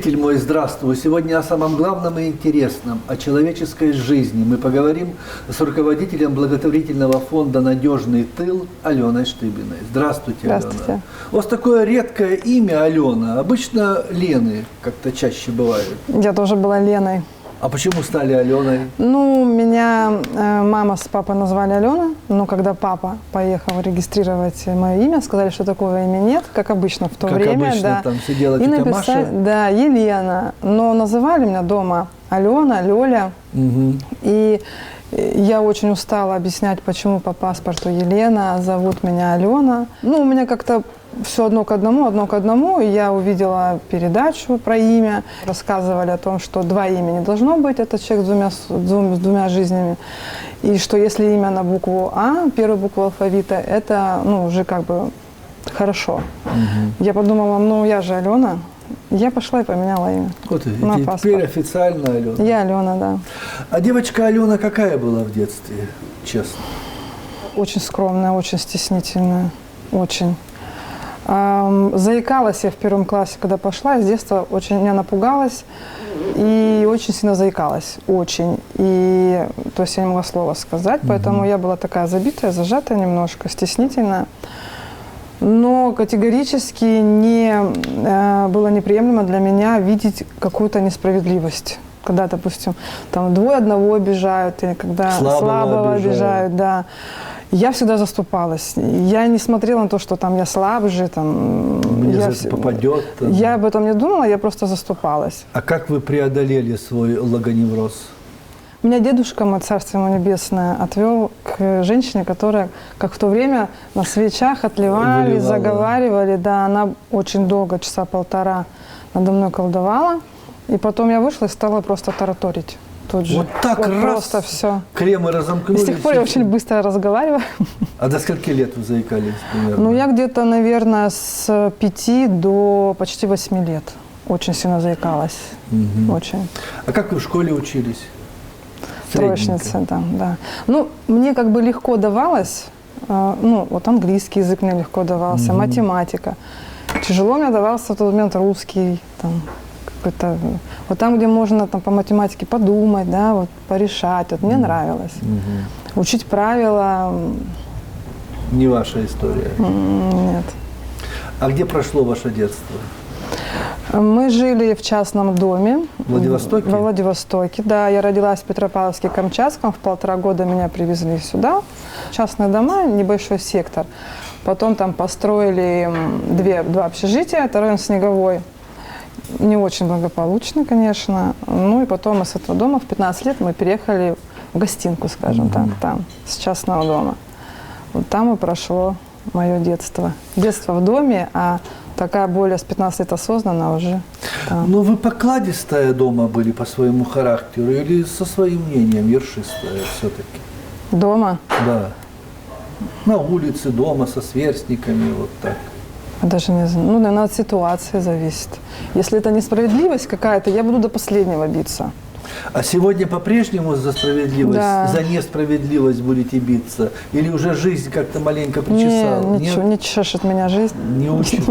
Зритель мой, здравствуй! Сегодня о самом главном и интересном, о человеческой жизни. Мы поговорим с руководителем благотворительного фонда «Надежный тыл» Аленой Штыбиной. Здравствуйте, Здравствуйте. Алена. У вас такое редкое имя Алена. Обычно Лены как-то чаще бывают. Я тоже была Леной. А почему стали Аленой? Ну, меня мама с папой назвали Алена, но когда папа поехал регистрировать мое имя, сказали, что такого имени нет, как обычно в то как время. Обычно, да. там сидела и тетя написали, Маша? Да, Елена. Но называли меня дома Алена, Лёля. Угу. И я очень устала объяснять, почему по паспорту Елена, зовут меня Алена. Ну, у меня как-то все одно к одному, и я увидела передачу про имя, рассказывали о том, что два имени не должно быть, это человек с двумя жизнями, и что если имя на букву А, первую букву алфавита, это, ну, уже как бы хорошо. Угу. Я подумала, ну, я же Алена, я пошла и поменяла имя. Вот и на теперь паспорт. официально Алена. Я Алена, да. А девочка Алена какая была в детстве, честно? Очень скромная, очень стеснительная, очень. Заикалась я в первом классе, когда пошла, с детства очень меня напугалась и очень сильно заикалась, очень. И, то есть я не могла слова сказать, поэтому я была такая забитая, зажатая немножко, стеснительная. Но категорически не было неприемлемо для меня видеть какую-то несправедливость. Когда, допустим, там двое одного обижают, или когда слабого обижают, да. Я всегда заступалась. Я не смотрела на то, что там я слабже, там. Мне за это попадет. Там. Я об этом не думала, я просто заступалась. А как вы преодолели свой логоневроз? Меня дедушка, мой царство ему небесное, отвел к женщине, которая, как в то время, на свечах отливали, заговаривали. Да, она очень долго, часа полтора, надо мной колдовала. И потом я вышла и стала просто тараторить. Тут же. Вот так вот раз, просто все. Кремы разомкнулись. И с тех пор я очень быстро разговариваю. А до скольки лет вы заикались примерно? Ну, я где-то, наверное, с 5 до почти 8 лет очень сильно заикалась. Угу. Очень. А как вы в школе учились? Троечница, да. Ну, мне как бы легко давалось, ну, вот английский язык мне легко давался, математика. Тяжело мне давался в тот момент русский, там, какой-то, вот там, где можно там, по математике подумать, да, вот, порешать, вот, мне нравилось. Учить правила. Не ваша история? Нет. А где прошло ваше детство? Мы жили в частном доме. В Владивостоке? Во Владивостоке, да. Я родилась в Петропавловске-Камчатском. В 1,5 года меня привезли сюда. Частные дома, небольшой сектор. Потом там построили два общежития, это район Снеговой. Не очень благополучно, конечно. Ну и потом из этого дома в 15 лет мы переехали в гостинку, скажем так, там, с частного дома. Вот там и прошло мое детство. Детство в доме, а такая более с 15 лет осознанно уже там. Ну, вы покладистая дома были по своему характеру или со своим мнением ершистая все-таки? Дома? Да. На улице, дома, со сверстниками, вот так. Даже не знаю. Ну, наверное, от ситуации зависит. Если это несправедливость какая-то, я буду до последнего биться. А сегодня по-прежнему за справедливость, да. За несправедливость будете биться? Или уже жизнь как-то маленько причесала? Нет? Не чешет меня жизнь. Не учит?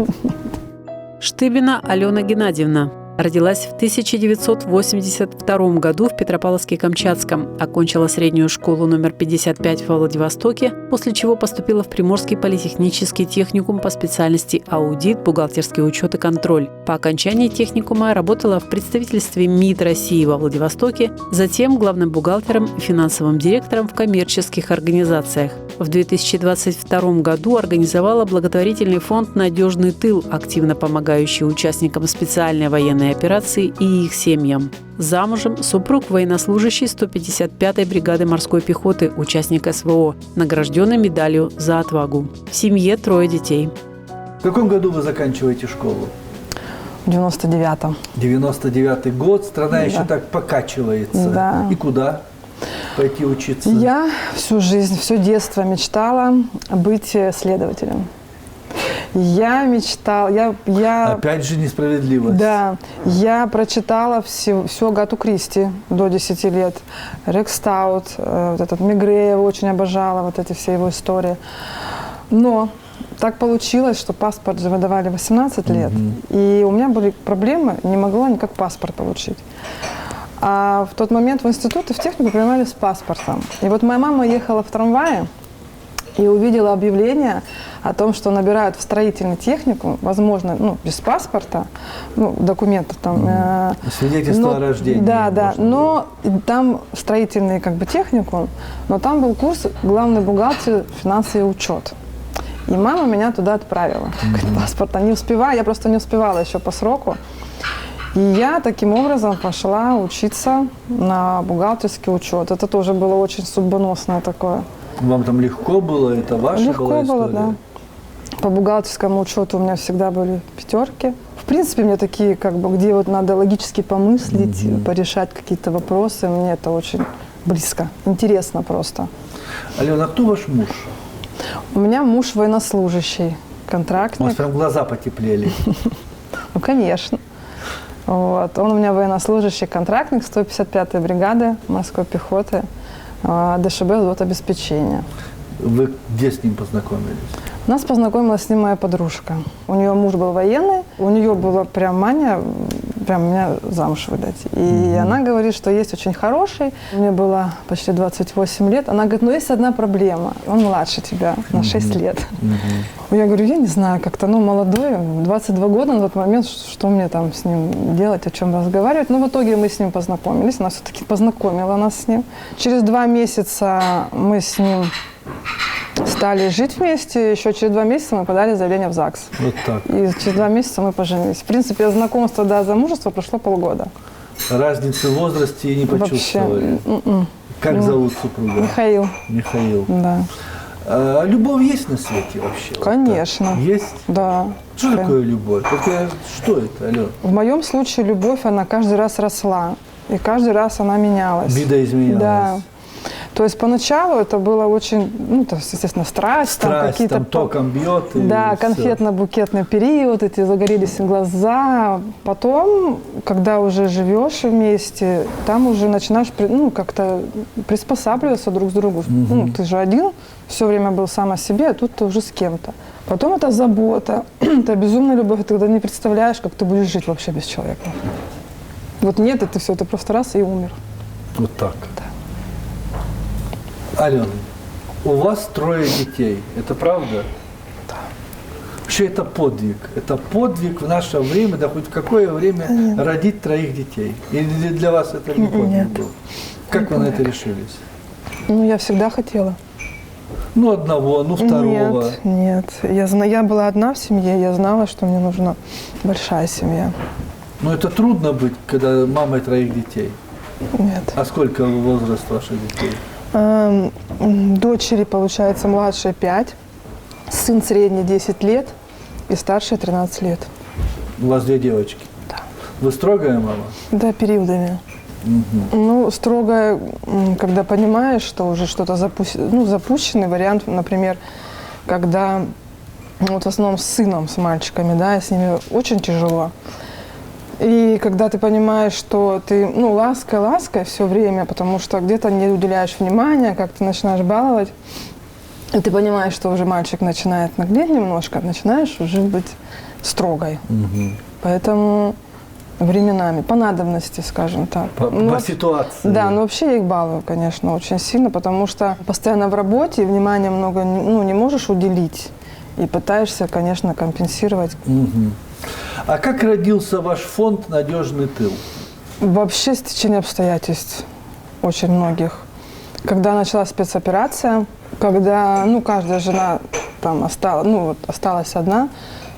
Штыбина Алена Геннадьевна. Родилась в 1982 году в Петропавловске-Камчатском, окончила среднюю школу номер 55 во Владивостоке, после чего поступила в Приморский политехнический техникум по специальности аудит, бухгалтерский учет и контроль. По окончании техникума работала в представительстве МИД России во Владивостоке, затем главным бухгалтером и финансовым директором в коммерческих организациях. В 2022 году организовала благотворительный фонд «Надежный тыл», активно помогающий участникам специальной военной операции и их семьям. Замужем, супруг военнослужащий 155-й бригады морской пехоты, участник СВО, награжденный медалью за отвагу. В семье 3 детей. В каком году вы заканчиваете школу? В 99-м. 99-й год, страна еще так покачивается. Да. И куда пойти учиться? Я всю жизнь, все детство мечтала быть следователем. Я мечтала, Опять же несправедливость. Да, я прочитала всю Агату Кристи до 10 лет. Рекстаут, вот этот Мегре, я его очень обожала, вот эти все его истории. Но Так получилось, что паспорт же выдавали 18 лет, и у меня были проблемы, не могла никак паспорт получить. А в тот момент в институт и в технику принимали с паспортом. И вот моя мама ехала в трамвае и увидела объявление о том, что набирают в строительный техникум, возможно, ну, без паспорта, ну, документов там. Свидетельство о рождении. Да, да, но там строительный как бы техникум, но там был курс «Главный бухгалтер, финансы и учет». И мама меня туда отправила. Говорит, паспорта не успеваю, я просто не успевала еще по сроку. И я таким образом пошла учиться на бухгалтерский учет. Это тоже было очень судьбоносное такое. Вам там легко было? Это ваша Легко была было, история? да. По бухгалтерскому учету у меня всегда были 5. В принципе, мне такие, как бы, где вот надо логически помыслить, порешать какие-то вопросы, мне это очень близко, интересно просто. Алена, а кто ваш муж? У меня муж военнослужащий, У вас контрактник. прям глаза потеплели. Ну, конечно. Вот. Он у меня военнослужащий, контрактник 155-й бригады морской пехоты, ДШБ взвод обеспечения. Вы где с ним познакомились? Нас познакомила с ним моя подружка. У нее муж был военный, у нее была прям мания, прям меня замуж выдать. И она говорит, что есть очень хороший. Мне было почти 28 лет. Она говорит, ну есть одна проблема. Он младше тебя на 6 лет. Я говорю, я не знаю, как-то, ну, молодой, 22 года на тот момент, что мне там с ним делать, о чем разговаривать. Но в итоге мы с ним познакомились, она все-таки познакомила нас с ним. Через 2 месяца мы с ним стали жить вместе, еще через 2 месяца мы подали заявление в ЗАГС. Вот так. И через 2 месяца мы поженились. В принципе, от знакомства до замужества прошло полгода. Разницы в возрасте не почувствовали? Вообще. Как зовут супруга? Михаил. Михаил. Да. А любовь есть на свете вообще? Конечно. Вот так? Есть? Да. Что такое любовь? Что это, Алена? В моем случае любовь, она каждый раз росла. И каждый раз она менялась. Видоизменялась. Да. То есть поначалу это было очень, ну, то есть, естественно, страсть. Страсть, там током бьет. Да, конфетно-букетный период, эти загорелись глаза. Потом, когда уже живешь вместе, там уже начинаешь, ну, как-то приспосабливаться друг к другу. Ну, ты же один, все время был сам о себе, а тут ты уже с кем-то. Потом это забота, это безумная любовь, ты тогда не представляешь, как ты будешь жить вообще без человека. Вот нет, это все, ты просто раз и умер. Вот так. Да. Алена, у вас 3 детей, это правда? Да. Вообще это подвиг. Это подвиг в наше время, да хоть в какое время родить 3 детей. Или для вас это не подвиг Нет. был? Как вы на это решились? Ну, я всегда хотела. Ну, одного, ну, второго. Нет. Я была одна в семье, я знала, что мне нужна большая семья. Но это трудно быть, когда мамой 3 детей. Нет. А сколько возраст ваших детей? Дочери, получается, младшая 5, сын средний 10 лет и старшая 13 лет. У вас 2 девочки? Да. Вы строгая мама? Да, периодами. Ну, строго, когда понимаешь, что уже что-то запущенный вариант, например, когда, вот в основном с сыном, с мальчиками, да, с ними очень тяжело. И когда ты понимаешь, что ты, ну, лаской все время, потому что где-то не уделяешь внимания, как ты начинаешь баловать, и ты понимаешь, что уже мальчик начинает наглеть немножко, начинаешь уже быть строгой. Поэтому временами, по надобности, скажем так. По ситуации. Да, но вообще я их балую, конечно, очень сильно, потому что постоянно в работе, внимания много, ну, не можешь уделить. И пытаешься, конечно, компенсировать. А как родился ваш фонд «Надежный тыл»? Вообще стечение обстоятельств очень многих. Когда началась спецоперация, когда, ну, каждая жена там осталась одна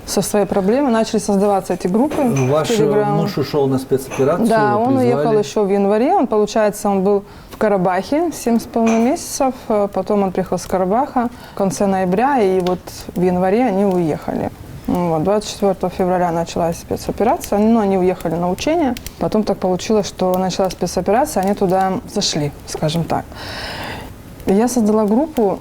со своей проблемой, начали создаваться эти группы. Ваш муж ушел на спецоперацию? Да, он уехал еще в январе. Он, получается, он был в Карабахе 7,5 месяцев. Потом он приехал с Карабаха в конце ноября, и вот в январе они уехали. Вот, 24 февраля началась спецоперация, но они уехали на учения. Потом так получилось, что началась спецоперация, они туда зашли, скажем так. Я создала группу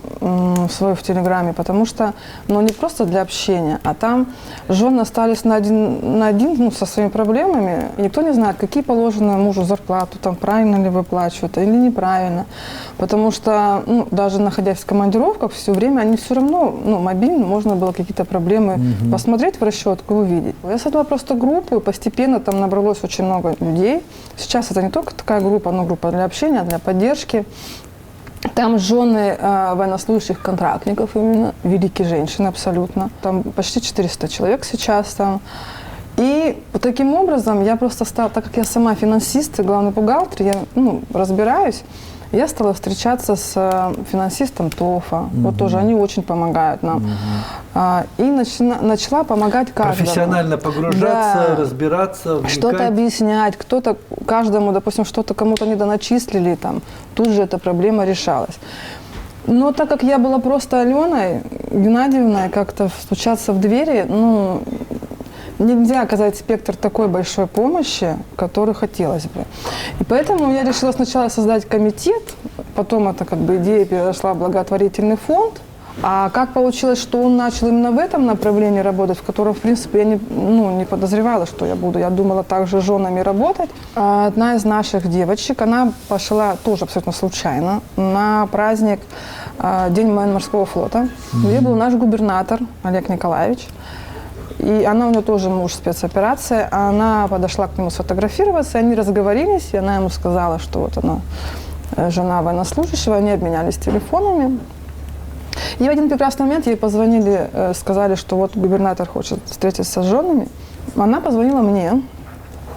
свою в Телеграме, потому что, ну, не просто для общения, а там жены остались на один ну, со своими проблемами. И никто не знает, какие положены мужу зарплату, там, правильно ли выплачивают или неправильно. Потому что, ну, даже находясь в командировках, все время они все равно, ну, мобильно, можно было какие-то проблемы посмотреть в расчетку, увидеть. Я создала просто группу, и постепенно там набралось очень много людей. Сейчас это не только такая группа, но группа для общения, для поддержки. Там жены военнослужащих контрактников именно, великие женщины абсолютно. Там почти 400 человек сейчас там. И вот таким образом я просто стала, так как я сама финансист и главный бухгалтер, я разбираюсь, я стала встречаться с финансистом ТОФа. Вот тоже они очень помогают нам. И начала помогать каждому. Профессионально погружаться, да. разбираться, вникать. Что-то объяснять, кто-то, каждому, допустим, что-то кому-то недоначислили, там, тут же эта проблема решалась. Но так как я была просто Аленой Геннадьевной, как-то стучаться в двери, ну, нельзя оказать спектр такой большой помощи, который хотелось бы. И поэтому я решила сначала создать комитет, потом эта как бы идея перешла в благотворительный фонд. А как получилось, что он начал именно в этом направлении работать, в котором, в принципе, я не подозревала, что я буду. Я думала также с женами работать. Одна из наших девочек, она пошла тоже абсолютно случайно на праздник День военно-морского флота, где был наш губернатор Олег Николаевич. И она, у нее тоже муж спецоперации, она подошла к нему сфотографироваться, они разговорились, и она ему сказала, что вот она жена военнослужащего, они обменялись телефонами. И в один прекрасный момент ей позвонили, сказали, что вот губернатор хочет встретиться с женами. Она позвонила мне.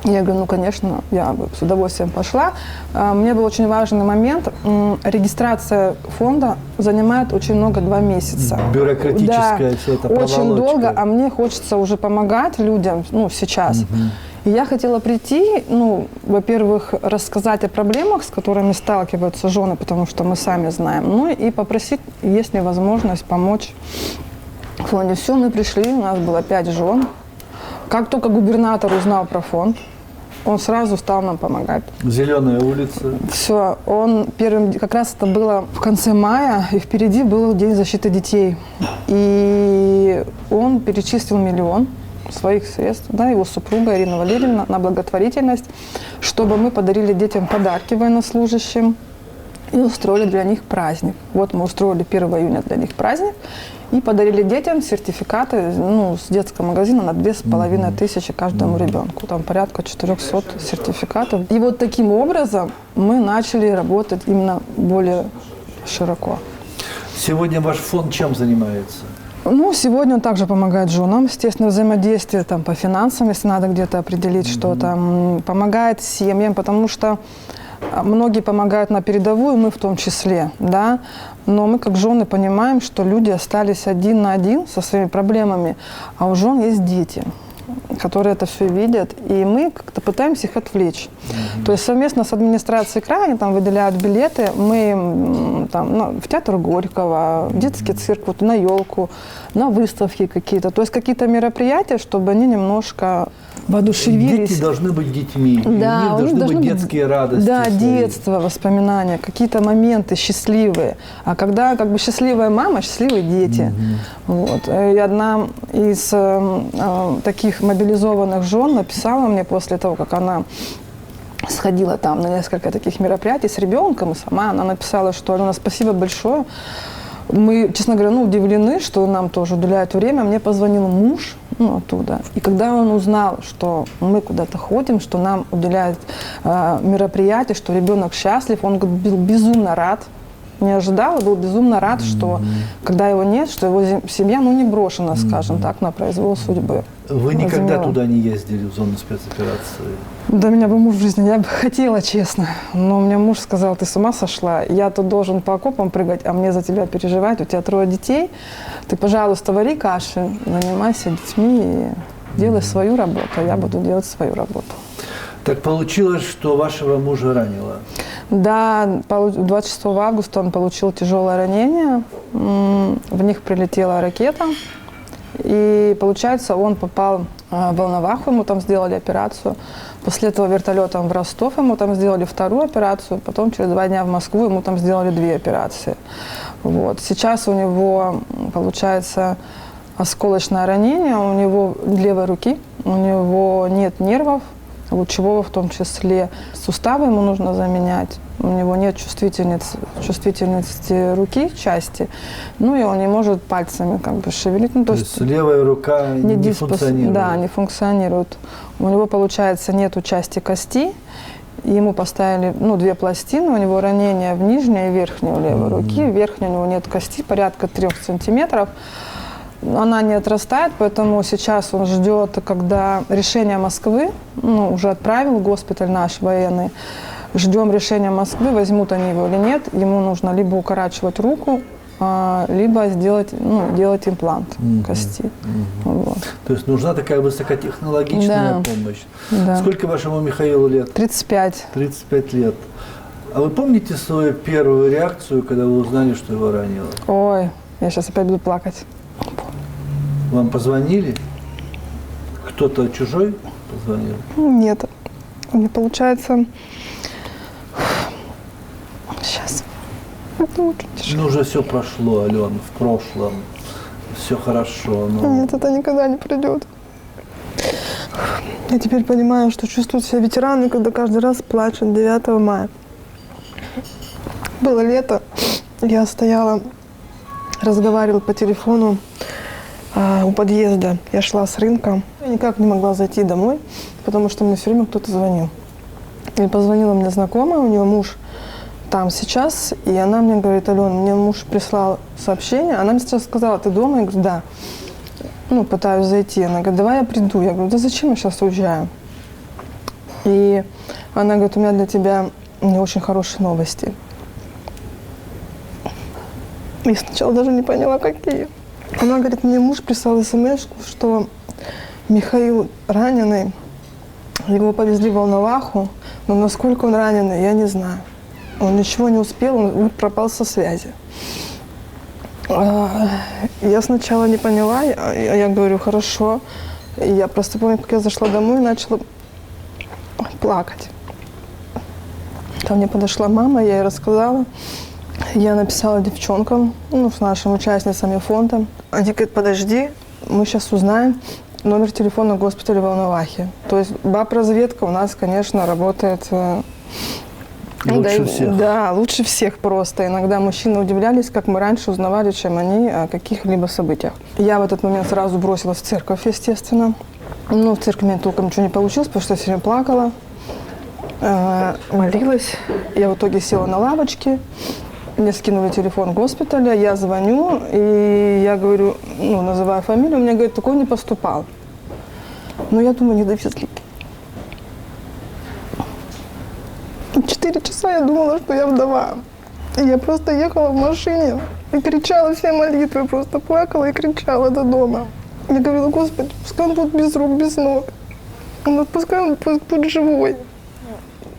Я говорю, ну, конечно, я бы с удовольствием пошла. Мне был очень важный момент. Регистрация фонда занимает очень много, 2 месяца. Бюрократическая вся эта проволочка. Очень долго, а мне хочется уже помогать людям, ну, сейчас. И я хотела прийти, ну, во-первых, рассказать о проблемах, с которыми сталкиваются жены, потому что мы сами знаем, ну, и попросить, есть ли возможность помочь в фонде. Все, мы пришли, у нас было 5 жен. Как только губернатор узнал про фонд, он сразу стал нам помогать. Зеленая улица. Все, он первым, как раз это было в конце мая, и впереди был День защиты детей. И он перечислил 1 000 000 своих средств, да, его супруга Ирина Валерьевна, на благотворительность, чтобы мы подарили детям подарки военнослужащим и устроили для них праздник. Вот мы устроили 1 июня для них праздник и подарили детям сертификаты, ну, с детского магазина на 2500 каждому ребенку. Там порядка 400 сертификатов. И вот таким образом мы начали работать именно более широко. Сегодня ваш фонд чем занимается? Ну, сегодня он также помогает женам, естественно, взаимодействие там, по финансам, если надо где-то определить что-то. Помогает семьям, потому что многие помогают на передовую, мы в том числе, да. Но мы, как жены, понимаем, что люди остались один на один со своими проблемами, а у жен есть дети, которые это все видят, и мы как-то пытаемся их отвлечь. То есть совместно с администрацией края они там выделяют билеты, мы там, в театр Горького, в детский цирк, вот, на елку, на выставки какие-то. То есть какие-то мероприятия, чтобы они немножко воодушевились. Дети должны быть детьми, да, у них должны быть детские радости. Да, свои. детство, воспоминания, какие-то моменты счастливые. А когда как бы счастливая мама, счастливые дети. Вот. И одна из таких мобилизованных жен написала мне после того, как она сходила там на несколько таких мероприятий с ребенком, и сама она написала, что Алена, спасибо большое. Мы, честно говоря, удивлены, что нам тоже уделяют время. Мне позвонил муж оттуда. И когда он узнал, что мы куда-то ходим, что нам уделяют мероприятие, что ребенок счастлив, он был безумно рад. Не ожидал, был безумно рад, что когда его нет, что его семья, не брошена, скажем так, на произвол судьбы. Вы никогда туда не ездили, в зону спецоперации? Да меня бы муж в жизни, я бы хотела, честно. Но у меня муж сказал, ты с ума сошла, я тут должен по окопам прыгать, а мне за тебя переживать, у тебя 3 детей. Ты, пожалуйста, вари каши, занимайся детьми и делай свою работу, а я буду делать свою работу. Так получилось, что вашего мужа ранило? Да, 26 августа он получил тяжелое ранение, в них прилетела ракета, и, получается, он попал Волноваху, ему там сделали операцию. После этого вертолетом в Ростов ему там сделали вторую операцию. Потом через 2 дня в Москву ему там сделали 2 операции. Вот. Сейчас у него, получается, осколочное ранение, у него левой руки, у него нет нервов, лучевого в том числе. Суставы ему нужно заменять. У него нет чувствительности руки части, ну и он не может пальцами как бы шевелить. Ну, то есть левая рука не функционирует? Да, не функционирует. У него, получается, нету части кости. Ему поставили 2 пластины, у него ранение в нижней и верхней левой руки. В верхней у него нет кости, порядка 3 сантиметров. Она не отрастает, поэтому сейчас он ждет, когда решение Москвы, уже отправил госпиталь наш военный, ждем решения Москвы, возьмут они его или нет. Ему нужно либо укорачивать руку, либо делать имплант кости. Вот. То есть нужна такая высокотехнологичная помощь. Да. Сколько вашему Михаилу лет? 35. 35 лет. А вы помните свою первую реакцию, когда вы узнали, что его ранило? Ой, я сейчас опять буду плакать. Вам позвонили? Кто-то чужой позвонил? Нет. Мне получается... Сейчас. Это очень тяжело. Уже все прошло, Ален, в прошлом. Все хорошо. Но... Нет, это никогда не придет. Я теперь понимаю, что чувствуют себя ветераны, когда каждый раз плачут 9 мая. Было лето, я стояла, разговаривала по телефону у подъезда. Я шла с рынка. Я никак не могла зайти домой, потому что мне все время кто-то звонил. И позвонила мне знакомая, у нее муж там сейчас, и она мне говорит: Алена, мне муж прислал сообщение. Она мне сейчас сказала: ты дома? Я говорю: да. Пытаюсь зайти. Она говорит: давай я приду. Я говорю: да зачем, я сейчас уезжаю. И она говорит: у меня для тебя не очень хорошие новости. Я сначала даже не поняла, какие. Она говорит: мне муж прислал смс, что Михаил раненый, его повезли в Волноваху, но насколько он раненый, я не знаю. Он ничего не успел, он пропал со связи. Я сначала не поняла, я говорю: хорошо. И я просто помню, как я зашла домой и начала плакать. Ко мне подошла мама, я ей рассказала. Я написала девчонкам, с нашими участницами фонда. Они говорят: подожди, мы сейчас узнаем номер телефона госпиталя в Волновахе. То есть БАП-разведка у нас, конечно, работает... Лучше всех. Да, лучше всех просто. Иногда мужчины удивлялись, как мы раньше узнавали, чем они, о каких-либо событиях. Я в этот момент сразу бросилась в церковь, естественно. В церкви у меня толком ничего не получилось, потому что я все время плакала, молилась. Я в итоге села на лавочке. Мне скинули телефон госпиталя, я звоню, и я говорю, называю фамилию, мне говорят: такой не поступал. Но я думаю, не довезли. 4 часа я думала, что я вдова. И я просто ехала в машине и кричала все молитвы, просто плакала и кричала до дома. Я говорила: Господи, пускай он будет без рук, без ног. Пускай он будет живой.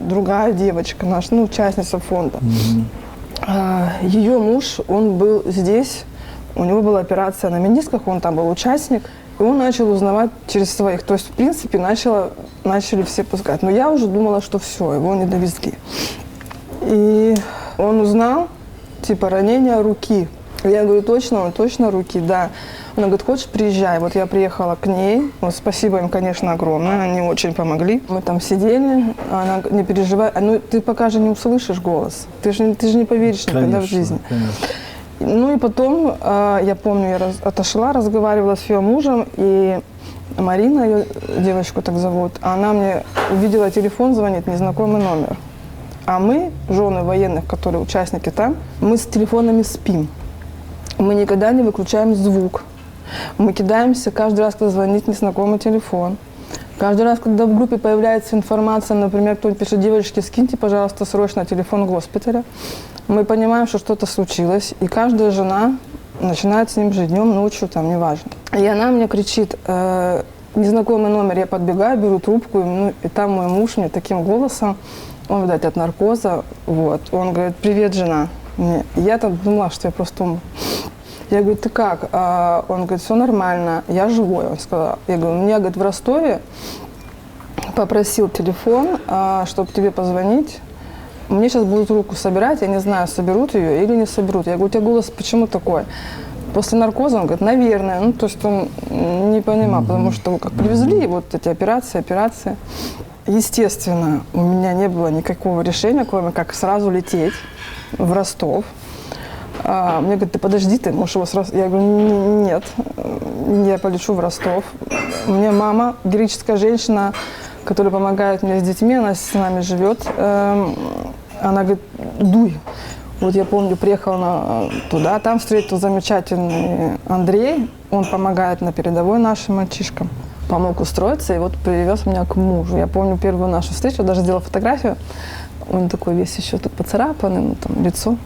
Другая девочка, наша, участница фонда. Ее муж, он был здесь, у него была операция на менисках, он там был участник, и он начал узнавать через своих. То есть, в принципе, начали все пускать. Но я уже думала, что все, его не довезли. И он узнал, ранение руки. Я говорю: точно, он точно руки, да. Она говорит: хочешь, приезжай. Вот я приехала к ней. Спасибо им, конечно, огромное. Они очень помогли. Мы там сидели. Она: не переживай. Ты пока же не услышишь голос. Ты же не поверишь никогда в жизни. Конечно. И потом, я помню, я отошла, разговаривала с ее мужем. И Марина, ее девочку так зовут, она мне увидела телефон, звонит, незнакомый номер. А мы, жены военных, которые участники там, мы с телефонами спим. Мы никогда не выключаем звук. Мы кидаемся каждый раз, когда звонит незнакомый телефон. Каждый раз, когда в группе появляется информация, например, кто-нибудь пишет: девочки, скиньте, пожалуйста, срочно телефон госпиталя. Мы понимаем, что что-то случилось, и каждая жена начинает с ним жить днем, ночью, неважно. И она мне кричит: незнакомый номер, я подбегаю, беру трубку, и там мой муж мне таким голосом, он, видать, от наркоза, он говорит: привет, жена. Я там думала, что я просто умру. Я говорю, ты как? Он говорит, все нормально, я живой. Он сказал, я говорю, меня, говорит, в Ростове попросил телефон, чтобы тебе позвонить. Мне сейчас будут руку собирать, я не знаю, соберут ее или не соберут. Я говорю, у тебя голос почему такой? После наркоза он говорит, наверное. Ну, то есть он не понимал, потому что как привезли вот эти операции. Естественно, у меня не было никакого решения, кроме как сразу лететь в Ростов. Мне говорят, ты подожди, ты можешь его сразу... Я говорю, нет, я полечу в Ростов. Мне мама, героическая женщина, которая помогает мне с детьми, она с нами живет. Она говорит, дуй. Вот я помню, приехала туда, там встретил замечательный Андрей. Он помогает на передовой нашим мальчишкам. Помог устроиться и вот привез меня к мужу. Я помню первую нашу встречу, даже сделала фотографию. Он такой весь еще тут поцарапанный, ну, там, лицо.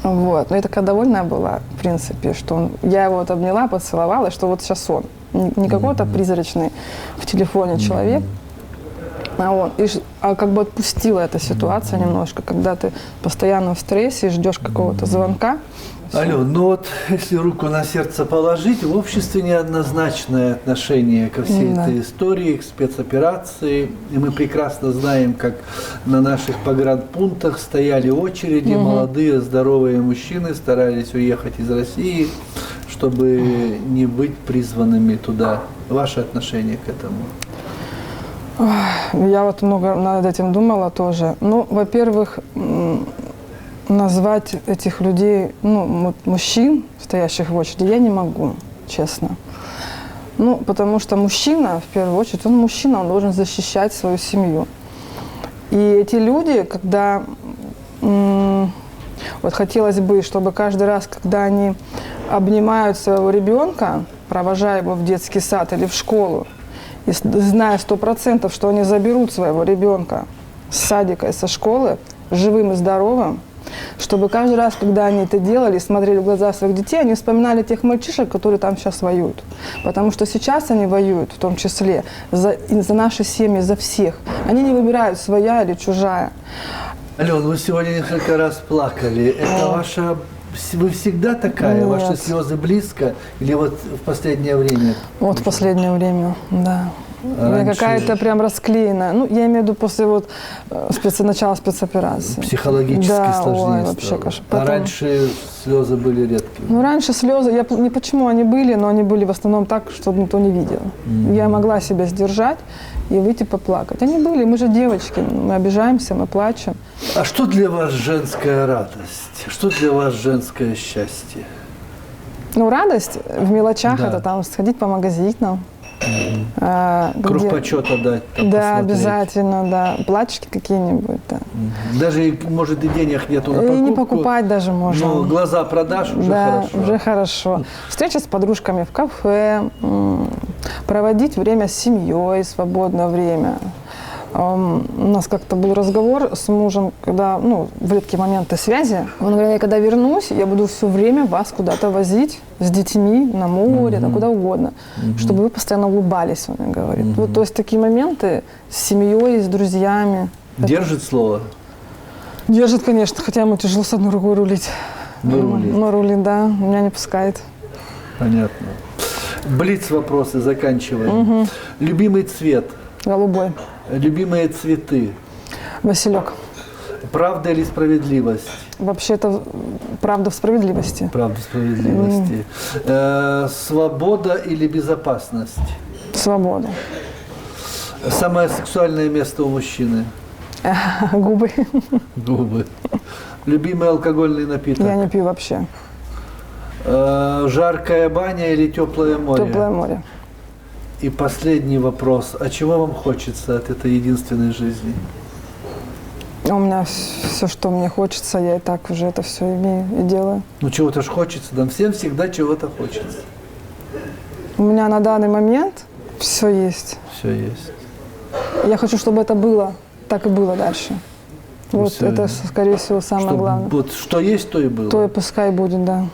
Вот. Но я такая довольная была, в принципе, что я его вот обняла, поцеловала, что вот сейчас он. Не какой-то призрачный в телефоне человек, а как бы отпустила эта ситуация немножко, когда ты постоянно в стрессе и ждешь какого-то звонка. Ален, ну вот если руку на сердце положить, в обществе неоднозначное отношение ко всей этой истории, к спецоперации. И мы прекрасно знаем, как на наших погранпунктах стояли очереди, молодые, здоровые мужчины старались уехать из России, чтобы не быть призванными туда. Ваше отношение к этому? Я вот много над этим думала тоже. Ну, во-первых, назвать этих людей, ну, мужчин, стоящих в очереди, я не могу, честно. Ну, потому что мужчина, в первую очередь, он мужчина, он должен защищать свою семью. И эти люди, когда... вот хотелось бы, чтобы каждый раз, когда они обнимают своего ребенка, провожая его в детский сад или в школу, и зная 100%, что они заберут своего ребенка с садика и со школы живым и здоровым, чтобы каждый раз, когда они это делали, смотрели в глаза своих детей, они вспоминали тех мальчишек, которые там сейчас воюют. Потому что сейчас они воюют, в том числе, за наши семьи, за всех. Они не выбирают, своя или чужая. Ален, вы сегодня несколько раз плакали. Это ваша... Вы всегда такая? Нет. Ваши слезы близко? Или вот в последнее время? Вот в последнее время, да. Я какая-то прям расклеенная. Ну, я имею в виду после вот начала спецоперации. Психологически сложнее вообще стало. кошмар. А раньше слезы были редкими? Ну, раньше слезы, я не почему они были, но они были в основном так, чтобы никто не видел. Я могла себя сдержать и выйти поплакать. Они были, мы же девочки, мы обижаемся, мы плачем. А что для вас женская радость? Что для вас женское счастье? Ну, радость в мелочах, Да. это там сходить по магазинам. Круг почета дать? Там, да, посмотреть. обязательно, да. Платьишки какие-нибудь, да. Даже, может, и денег нету на И покупку. не покупать даже можно. Но глаза продашь, уже да, хорошо. уже хорошо. Встреча с подружками в кафе, проводить время с семьей, свободное время. У нас как-то был разговор с мужем, когда, ну, в редкие моменты связи. Он говорит, я когда вернусь, я буду все время вас куда-то возить с детьми на море, там, куда угодно, чтобы вы постоянно улыбались, он мне говорит. Вот, то есть такие моменты с семьей, с друзьями. Держит слово? Держит, конечно, хотя ему тяжело с одной рукой рулить. Но рулит. Но рулит, да, меня не пускает. Понятно. Блиц-вопросы заканчиваем. Любимый цвет? Голубой. Любимые цветы? Василек. Правда или справедливость? Вообще это правда в справедливости. Правда, справедливости. Свобода или безопасность? Свобода. Самое сексуальное место у мужчины? Губы. Губы. Любимый алкогольный напиток? Я не пью вообще. Жаркая баня или теплое море? Теплое море. И последний вопрос. А чего вам хочется от этой единственной жизни? У меня все, что мне хочется, я и так уже это все имею и делаю. Ну, чего-то ж хочется. Нам всем всегда чего-то хочется. У меня на данный момент все есть. Все есть. Я хочу, чтобы это было, так и было дальше. Ну, Вот всё. это, скорее всего, самое Чтоб главное. Вот что есть, то и было. То и пускай будет, да.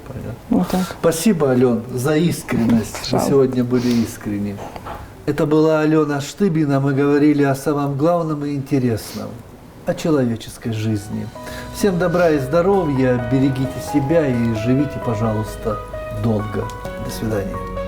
Понятно. Вот так. Спасибо, Ален, за искренность. Вы Пожалуйста. сегодня были искренни. Это была Алена Штыбина. Мы говорили о самом главном и интересном. о человеческой жизни. Всем добра и здоровья, берегите себя и живите, пожалуйста, долго. До свидания.